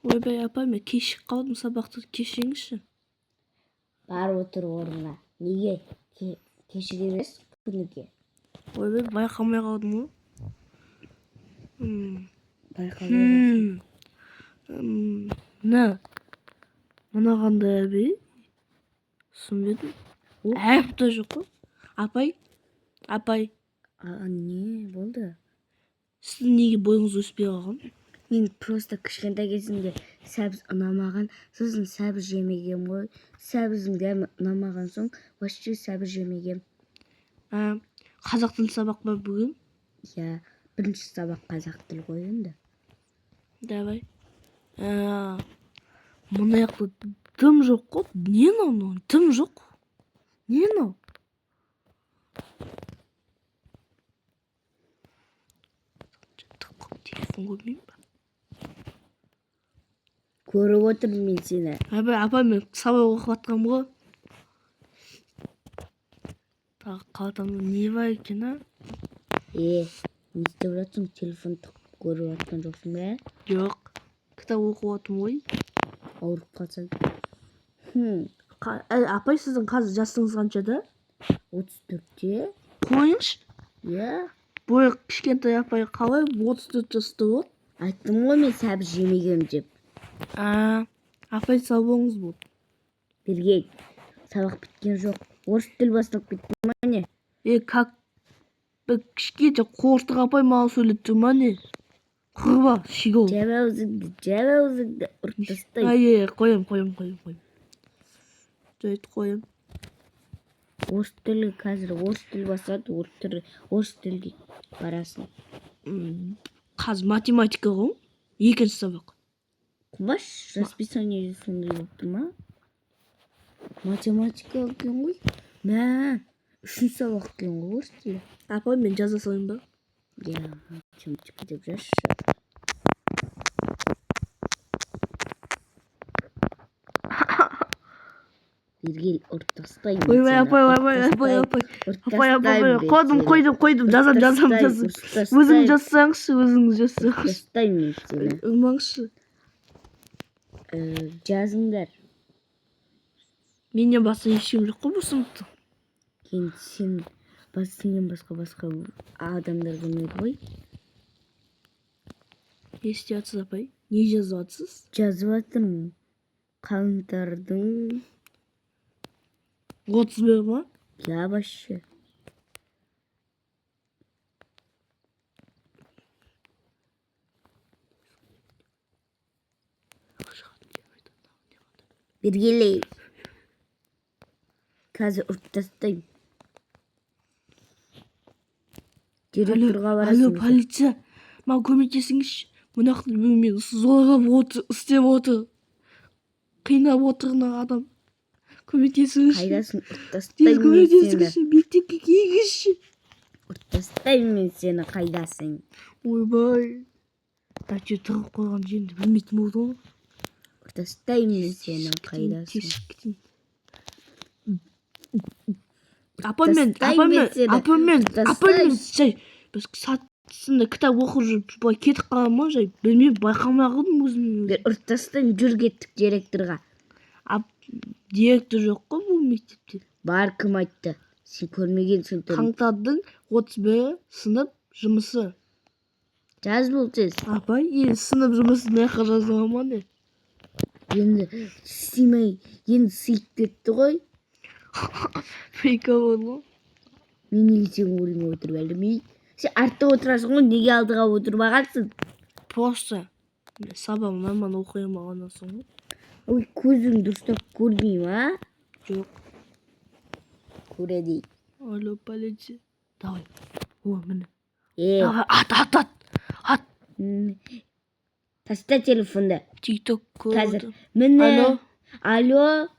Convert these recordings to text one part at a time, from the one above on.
Ойбай апай, мен кешігіп қалдым, сабақты кешіріңізші. Барып отыр орныңа. Неге кешіге бересіз күніге? Ойбай, байқамай қалдым ғой. Байқамай қалдым. Мына қандай әбей? Түсінбедім. Әріп та жоқ қой. Апай. Не болды? Сіздің неге бойыңыз өспей қалған? Мен просто кішкентай кезімде сәбіз ұнамаған, сосын сәбіз жемеген ғой. Сәбіздің дәмі ұнамаған соң, вообще сәбіз жемеген. Қазақ тілі сабақ па бүгін? Я, бірінші сабақ қазақ тілі ғой енді. Давай. Мұны яқты дым жоқ қой. Не мынау? Дым жоқ. Не мынау? Телефон көрмеймін ба? Көріп отырмын мен сені. Апа, мен сабақ оқып жатқанмын ғой. Тағы қалтамда не бар екен, а? Не істеп жатсың? Телефонды көріп жатқан жоқсың ба? Жоқ. Кітап оқып отырмын ғой. Ауырып қалсаң. Апай, сіздің қазір жасыңыз қаншада? 34-те. Қойыңызшы. Я. Бойы кішкентай апай қалай 34 жаста болады? Айттым ғой мен сәбіз жемегем деп. Апай, сау болыңыз болды. Бергей, сабақ біткен жоқ. Орыс тіл бастап кетті ма не? Как? Кішкентай қорықтық апай маған сөйлеп тұр ма не? Құрба, шигол. Жаба өзіңді ұрып тастаймын. Қоям. Жайт қоям. Орыс тілі қазір орыс тіл басады, орыс тілге барасың. Қазір математика ғой? Екінші сабақ. Құбаш, расписание сондай болып тұр ма? Математика екен ғой? Мә, үшінші сабақ екен ғой орыс тілі. Апай, мен жаза салайын ба? Я, математика деп жазшы. Бергел, ұрып тастаймын. Ойбай, апай. Қойдым. Жазам. Өзің жазсаңшы. Тастаймын сені. Ұрмаңшы. Жазыңдар. Менен басқа ешкім жоқ қой бұл сыныпта. Сенен басқа адамдар көрмеді ғой. Не істеп жатсыз, апай? Не жазып жатсыз? Жазып жатырмын. Қаңтардың 31 ма? Я вообще. Бергелей. Қазір ұрып тастаймын. Директорға барасың. Алло, полиция. Маған көмектесіңізші. Мына мені зорлап істеп отыр. Қинап отырған адам. Көмектесіңізші. Қайдасың? Ұрып тастаймын мен сені. Мектепке келгізші. Ұрып тастаймын мен сені. Қайдасың? Ойбай. Дәтше тұрып қойған жерімді білмейтін болды ғой. Ұрып тастаймын мен сені. Қайдасың? Апамен жай біз сатысында кітап оқып жүріп былай кетіп қалам ма жай білмеймін байқамай қалдым өзімнің. Ұрып тастаймын, жүр кеттік директорға. Директор жоқ қой бұл мектепте. Бар, кім айтты? Сен көрмегенсің түрін. Қаңтардың 31 сынып жұмысы. Жаз бол тез. Апай, енді сынып жұмысын мына жазуға ма не? Енді істемей, енді сыйып кетті ғой. Прикол ғой. Мен неге сен орныңа отырып әлдемей? Сен артта отырасың ғой, неге алдыға отырмағансың? Просто сабақ маман оқимын ғана соң. Ой, көзің дұрыстап көрмеймін, а? Жоқ. Көреді. Алло, полиция. Давай. О, міне. Давай, ат. Таста телефонды. Тикток көрді. Міне. Алло.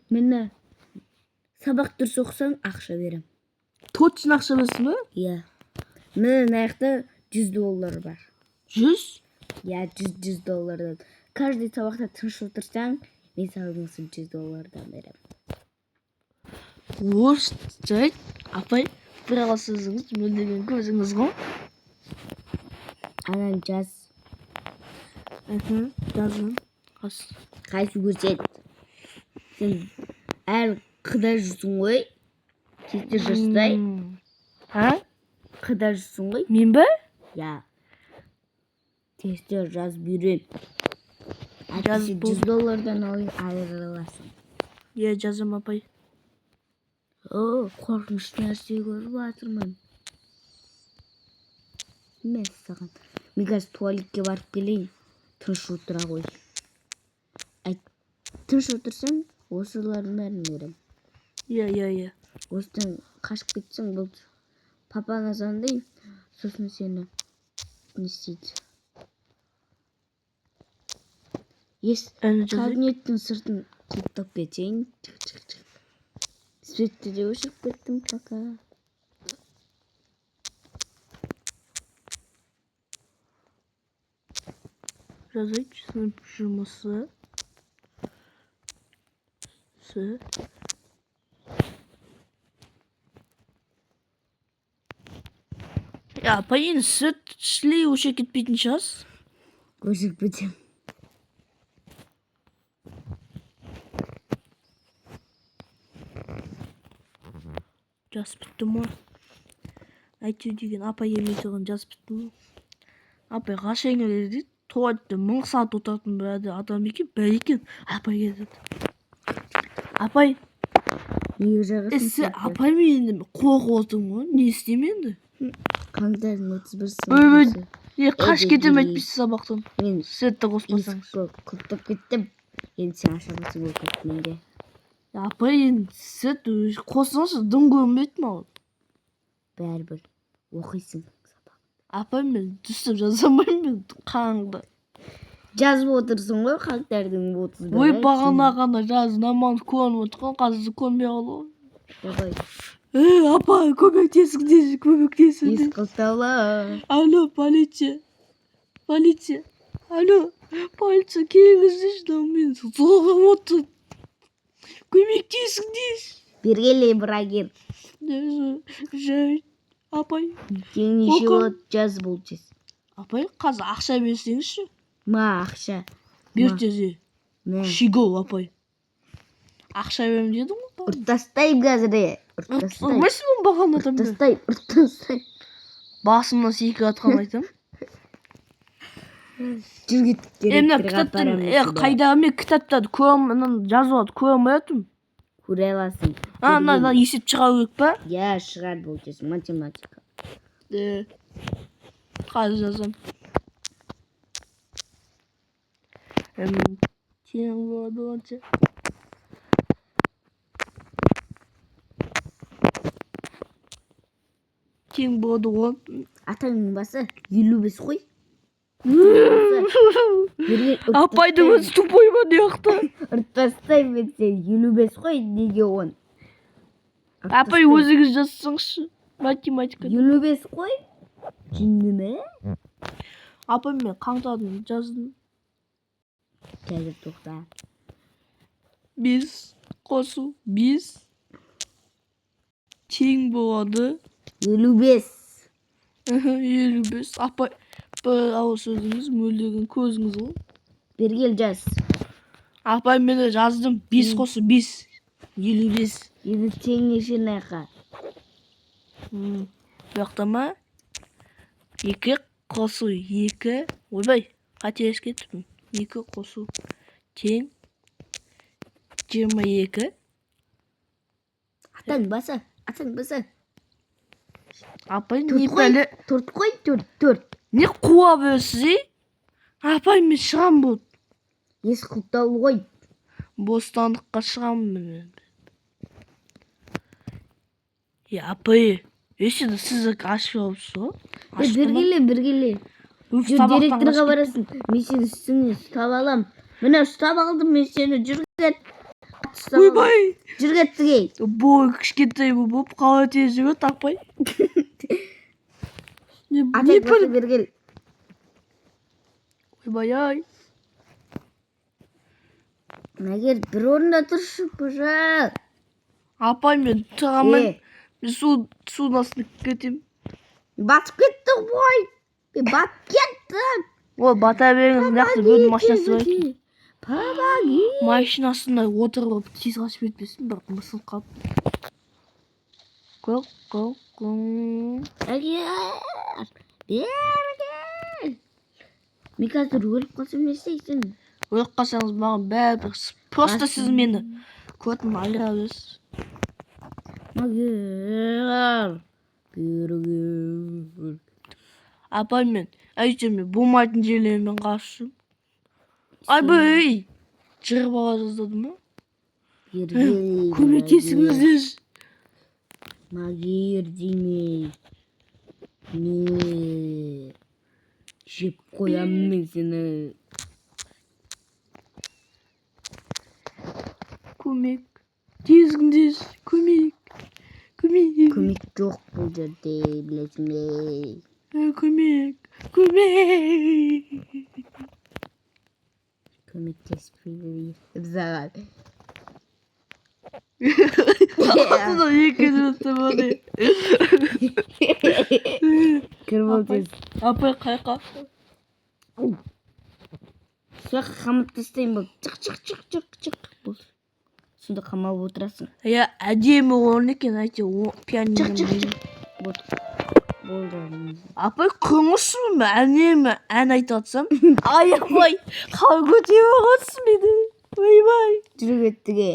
Міне. Сабақ дұрыс оқысаң, ақша берем. Точно ақша берсің ба? Иә. Міне наяқта $100 бар. 100? Я, $100. Каждый сабақта тыныш отырсаң, мен саған $100 берем. Орыс жайт, апай, бір сөзіңіз мөлдеген көзіңіз ғой. Анан жаз. жаздым. Қайсы көрсет. Сен әлі қыда жүрсің ғой. Тезде жастай. Қыда жүрсің ғой. Мен бе? Я. Тезде жазып үйрен. Жазып бол. $100 айырыласың. Е, жазам апай. О, қорқыныш нәрсе көріп жатырмын. Мен саған. Мен қазір туалетке барып келейін. Тыныш отыра қой. Тыныш отырсаң, осылардың бәрін берем. Е. Осыдан қашып кетсең, бұл папаңа звондаймын, сосын сені не істейді. Кабинеттің сыртын құлыптап кетейін. Светті де өшіріп кеттім, пока. Жазайыншы сынып жұмысы. Ya апай енді сүт шлей өше кетпейтін шығарсыз. Көшіп кетем. Жазып бітті ма? Әйтеу деген апай емей тұрған жазып бітті ма? Апай қашан келеді дейді. Туалетте 1000 сағат отыратын бір адам екен, бәй екен. Апай келеді. Апай. Неге жағасың? Апай мен қорқып отырмын ғой. Не істеймін енді? Қаңтардың 31-сі. Қаш кетем әйтпесе сабақтан. Мен светті қоспасаңыз. Құлыптап кеттім. Енді сен аша басып болып кеттім менде. Апай енді свет қоссаңшы дым көрінбейді маған. Бәрібір оқисың. Апай мен түстіп жаза алмаймын мен қаңды. Жазып отырсың ғой қаңтардың 31-і. Ой, бағана ғана жаздың аман көрініп отырған, қазір көрінбей қалды. Давай. Апай, көмектесіңдер. Ескілтала. Алло, полиция. Алло, полиция келіңіздерші, мен соғып отыр. Көмектесіңдер. Бергелей брагер. Апай. Сен неше от жаз болчыз. Апай, қазір ақша берсеңізші. Ма ақша? Берсезе. Шигол, апай. Ақша берем дедім ғой. Ұртастайым қазір. Ұртастайым. Ұрмайсың ба бағана адам? Ұртастайым. Басымнан секіріп атқан айтам. Қайдағы мен кітаптарды жазуады көремей атым. Көре аласың. Ана есеп шығару керек па? Я, шығар болчыз, математика. Қазір жазам. Тең болады онша. Тең болады он. Атаңның басы 55 қой. Апайдың өзі тупой ма деяқты? Ұртастайым мен сен 55 қой, неге 10? Апай өзіңіз жазсаңызшы. Математика. 55 қой? Жынды ме? Апай мен қаңтардың жаздым. Қазір тоқта. 5 қосу 5 тең болады 55. 55. Апай бір ауыз сөзіңіз мөлдеген көзіңіз ғой. Бергел жаз. Апай мен жаздым. 5 қосу 5 55. Еді тең неше найқа? Бұяқта ма? 2 қосу 2. Ойбай, қателесіп кеттім. 2 қосу тең 22. Атаң басы. Апай не бәлі? 4 қой, 4. Не қуа бөлсіз? Апай мен шығам бұл. Ес құлтау ғой. Бостандыққа шығам мен. Апай, ешеді сізі ашып алыпсыз ғой? Бергеле. Директорға барасың. Мен сені үстіңе ұстап алам. Міне ұстап алдым мен сені, жүргет. Ойбай! Жүргеттігей. Бой кішкентай болып, қалай тез жүрет, апай. Атақ басы бергел. Ойбай-ай. Мәгер бір орында тұршы, пожал. Апай мен тұрамын. Мен судың астына кетем. Батып кеттім ғой. Мен батып кеттім. Ол бата беріңіз, мынақты бөлім машинасы бар екен. Помоги. Машинасында отырып тез қашып кетпесін, бірақ мысыл қалып. Бер. Мен қазір өліп қалсам не істейсің? Өліп қалсаңыз маған бәрібір. Просто сіз мені көтім айыра бересіз. Магер. Апай мен әйтеуір болмайтын жерлермен қашып. Айбай! Жыр бала жаздады ма? Көмектесіңіздер. Магер деме. Не. Жеп қоямын мен сені. Көмек. Тезгіндер. Көмек. Көмек жоқ бұл жерде, білесің бе? Көмек. Көмектеспейді саған. Қасына екі жүзді бады. Кір бол тез. Апай қайқа. Сұрақ қамып тастайын бол. Чық. Бол. Сонда қамалып отырасың. Әдемі орын екен, әйтеуір пианино. Болды. Апай қыңырсың ба? Ән айтып атсам. Ай апай, қалай көтеріп алғансың мені? Ойбай. Жүріп өттіге.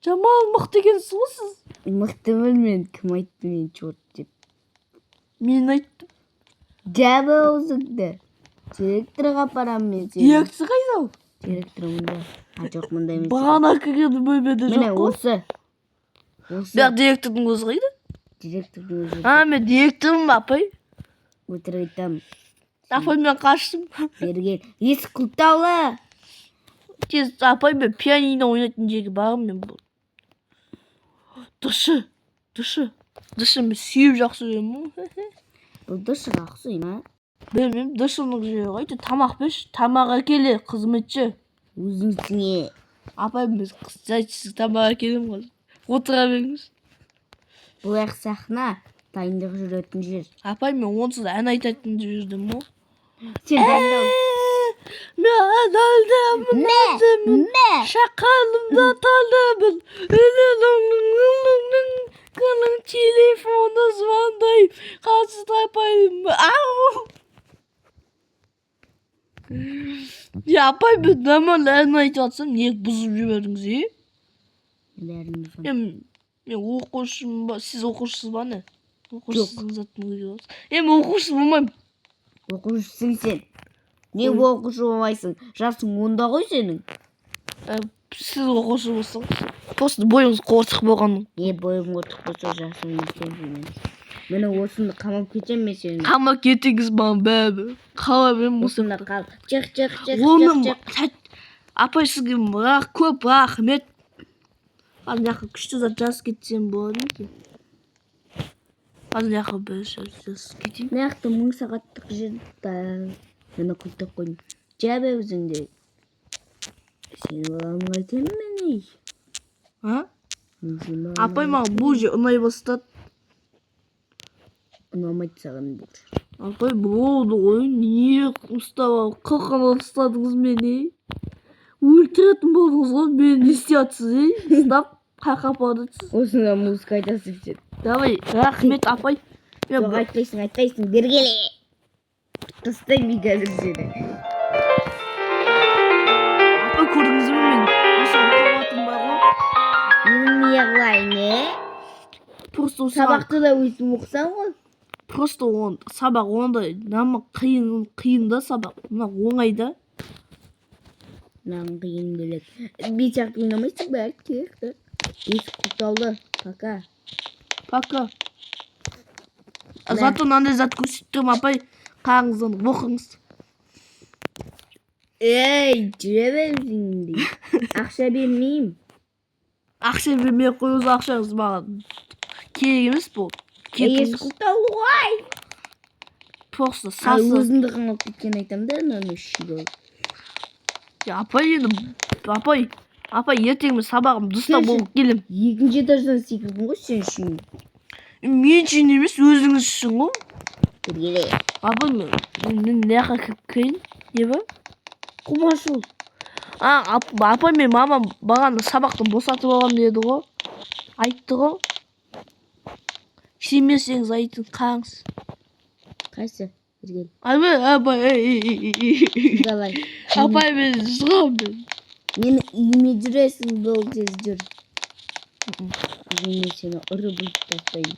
Жамал мықты екенсіз ғой сіз. Мықтымын мен, кім айтты мен чорт деп. Мен айттым. Жабы аузыңды. Директорға апарамын мен сені. Директор қайда ол? Директор мұнда. Жоқ мұнда емес. Бағана кірген бөлмеде жоқ Міне қой. осы. Бірақ директордың өзі қайда? Директордың өзі. Мен директормын ба, апай? Өтірік айтамын. Апай, мен қаштым. Бері кел. Есік құлыптаулы. Тез, апай, мен пианино ойнайтын жерге барым мен бұл. Дұршы. Мен сүйіп жақсы өремін. Бұл дұршы қақсы ма? Білмеймін, дұршының жері қайда? Тамақ беш, тамақ әкеле, қызметші. Өзіңсіңе. Апай, мен сіз тамақ әкелем ғой. Отыра беріңіз. Бұл ақ сахна дайындық жүретін жер. Апай, мен онсыз ән айтатын жүрдім ғой. Сен дайындал. Мен алдым. Шақалымда талдымын. Кінің телефоны звондайым. Қазір тапайым. Апай, мен нормально ән айтып атсам, не бұзып жібердіңіз, Мен оқушымын ба? Сіз оқушысыз ба, не? Оқушысыз заттың өйдіңіз. Мен оқушы болмаймын. Оқушысың сен. Не оқушы болмайсың? Жасың онда ғой сенің. Сіз оқушы болсаңыз. Просто бойыңыз қортық болған. Бойың қортық болса жасың үлкен мен. Мені осында қамап кетем мен сені. Қамап кетіңіз маған бәрібір. Қала берем осында қал. Чық. Апай, сізге көп рахмет. Қазір жаққа күшті зат жазып кетсем болады екен. Қазір жаққа бір жазып кетейін. Мынақты 1000 сағаттық жерді мені құлтып қойдым. Жабы өзіңде. Сені баламын айтайын мені. Апай, маған бұл жер ұнай бастады. Ұнамайды саған бұл. Апай, болды ғой. Не ұстап алып, қылқына ұстадыңыз мені. Өлтіретін болдыңыз ғой. Мені не істейатсыз, Ұстап, қайқап алатсыз. Осында музыка айтасың сен. Давай, рахмет, апай. Жоқ, айтпайсың. Бергеле. Тастаймын қазір сені. Апай, көрдіңіз бе мен? Осыған қабатым бар ғой. Менің не қылайын, Просто сабақты да өзім оқысам ғой. Просто сабақ ондай қиын да сабақ. Мына оңайда. Мынаған қиын бөлек. Бет сияқты ойнамайсың ба? Есік құлыптаулы. Пока. Зато мынандай зат көрсеттім, апай. Қараңыздан оқыңыз. Ей, жүре беріңдей. Ақша бермеймін. Ақша бермей қойыңыз, ақшаңыз маған керек емес бұл. Есік құлыптаулы ғой. Просто сасы. Өзіңді қаңып кеткен айтам да, мынаны үшігі. Апай, ертең мен сабағым дұрыстап болып келем. Екінші этаждан секірдің ғой сен үшін. Мен үшін емес, өзіңіз үшін ғой. Бергеле. Апай, мен не жаққа кіріп келейін? Не бар? Құмашыл. Апам мен мамам маған сабақтан босатып аламын деді ғой. Айтты ғой. Сенбесеңіз айтын қараңыз. Қайсы? Ергел. Давай. Апай мен шығамын. Мені үйіме жүресің бұл тез жүр. Мен сені ұрып тастайын.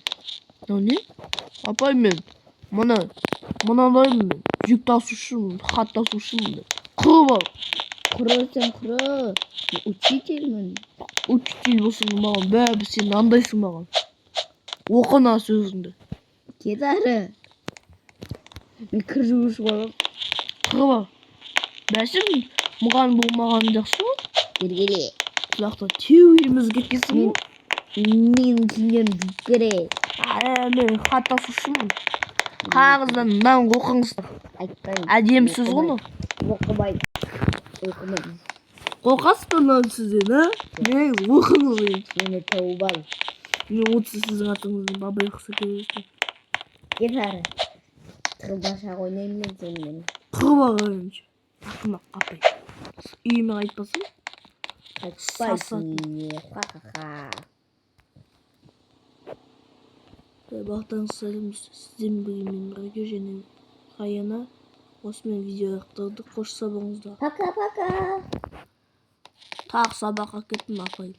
Не? Апай мен мынандаймын мен. Жүк тасушымын, хат тасушымын. Құры бар. Құрысың құры. Учительмін. Учитель болсың маған, бәрібір сен андайсың маған. Оқына сөзіңді. Кет ары. Мен кір жуыш болам. Құры бар. Бәсім мұған болмаған жақсы ғой. Ергеле. Құлақта теуіміз кеткесің ғой. Мен киген бүкіре. Мен хат тасушымын. Қараңыздан мынаны оқыңыздар. Айтпаймын. Әдемісіз ғой. Оқымай. Оқымай. Қорқасыздар мынаны сізден, а? Негіз оқыңыз енді. Мені тауып ал. Мен отсы сіздің атыңыздың бабай қысы кересін. Кет ары. Тығылбаша ойнаймын мен сенімен. Құрбақ ойыншы. Ақымақ қапай. Үйіме қайтпасам? Қайтпайсың үйіне. Ха-ха-ха. Бақтаңыз сәлем, сізден біргемен радио және Раяна. Осымен видео аяқталды. Қош сабағыңыздар. Пока-пока. Тағы сабаққа кеттім апай.